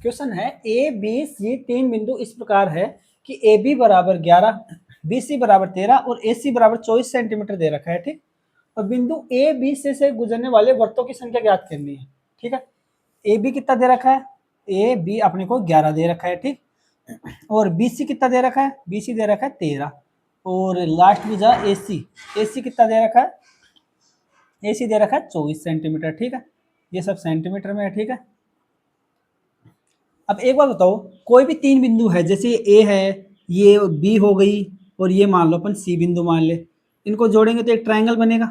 Question है A B C तीन बिंदु इस प्रकार है कि ए बी बराबर 11, बी सी बराबर 13 और ए सी बराबर 24 सेंटीमीटर दे रखा है। ठीक, और बिंदु ए बी से गुजरने वाले वृत्तों की संख्या ज्ञात करनी है। ठीक है, ए बी कितना दे रखा है, ए बी अपने को 11 दे रखा है। ठीक, और बी सी कितना दे रखा है, बी सी दे रखा है 13, और लास्ट में जा ए सी कितना दे रखा है, ए सी दे रखा है 24 सेंटीमीटर। ठीक है, ये सब सेंटीमीटर में है। ठीक है, अब एक बात बताओ, कोई भी तीन बिंदु है, जैसे ए है, ये बी हो गई, और ये मान लो अपन सी बिंदु मान ले, इनको जोड़ेंगे तो एक ट्रायंगल बनेगा।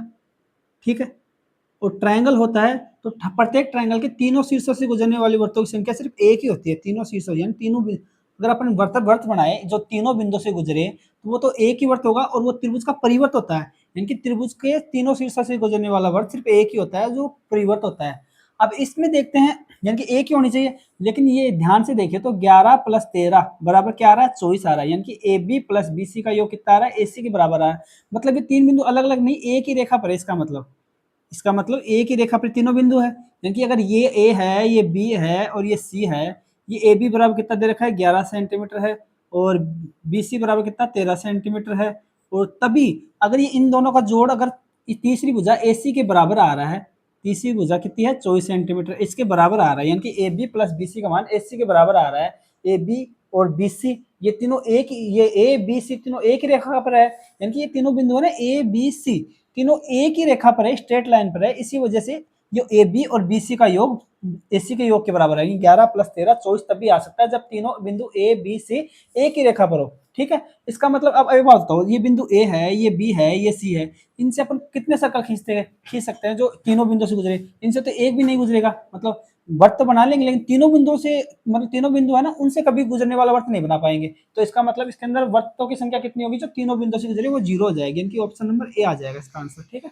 ठीक है, और ट्रायंगल होता है तो प्रत्येक ट्रायंगल के तीनों शीर्षों से गुजरने वाली वृत्तों की संख्या सिर्फ एक ही होती है। तीनों शीर्षों यानी तीनों, अगर अपन वर्त बनाए जो तीनों बिंदु से गुजरे तो वो तो एक ही वर्त होगा, और वो त्रिभुज का परिवर्त होता है, यानी कि त्रिभुज के तीनों शीर्षों से गुजरने वाला वर्त सिर्फ एक ही होता है जो परिवर्त होता है। अब इसमें देखते हैं, यानी कि एक ही होनी चाहिए, लेकिन ये ध्यान से देखिए तो 11 प्लस 13 बराबर क्या आ रहा है, 24 आ रहा है, यानी कि A B plus B C का योग कितना आ रहा है, ए सी के बराबर आ रहा है। मतलब ये तीन बिंदु अलग अलग नहीं, एक ही रेखा पर है। इसका मतलब एक ही रेखा पर तीनों बिंदु है, यानी कि अगर ये ए है, ये बी है और ये सी है, ये ए बी बराबर कितना दे रखा है, 11 सेंटीमीटर है, और बी सी बराबर कितना 13 सेंटीमीटर है। और तभी अगर ये इन दोनों का जोड़ अगर तीसरी भुजा ए सी के बराबर आ रहा है, तीसरी भुजा कितनी है 24 सेंटीमीटर, इसके बराबर आ रहा है, यानी कि A B plus B C का मान ए सी के बराबर आ रहा है। ए बी और बी सी ये तीनों एक, ये ए बी सी तीनों एक ही रेखा पर है, यानी कि ये तीनों बिंदु है ना ए बी सी तीनों एक ही रेखा पर है, स्ट्रेट लाइन पर है। इसी वजह से जो ए बी और बी सी का योग ए सी के योग के बराबर है, 11 प्लस 13 24 तभी आ सकता है जब तीनों बिंदु ए बी सी एक ही रेखा पर हो। ठीक है, इसका मतलब अब एक बात बताओ, ये बिंदु ए है, ये बी है, ये सी है, इनसे अपन कितने सर्कल खींच सकते हैं जो तीनों बिंदु से गुजरे, इनसे तो एक भी नहीं गुजरेगा। मतलब वर्त तो बना लेंगे, लेकिन तीनों बिंदुओं से, मतलब तीनों बिंदु है ना, उनसे कभी गुजरने वाला वर्त नहीं बना पाएंगे। तो इसका मतलब इसके अंदर वर्तों की संख्या कितनी होगी, जो तीनों बिंदुओं से गुजरे वो 0 हो जाएगी, इनकी ऑप्शन नंबर ए आ जाएगा इसका आंसर। ठीक है।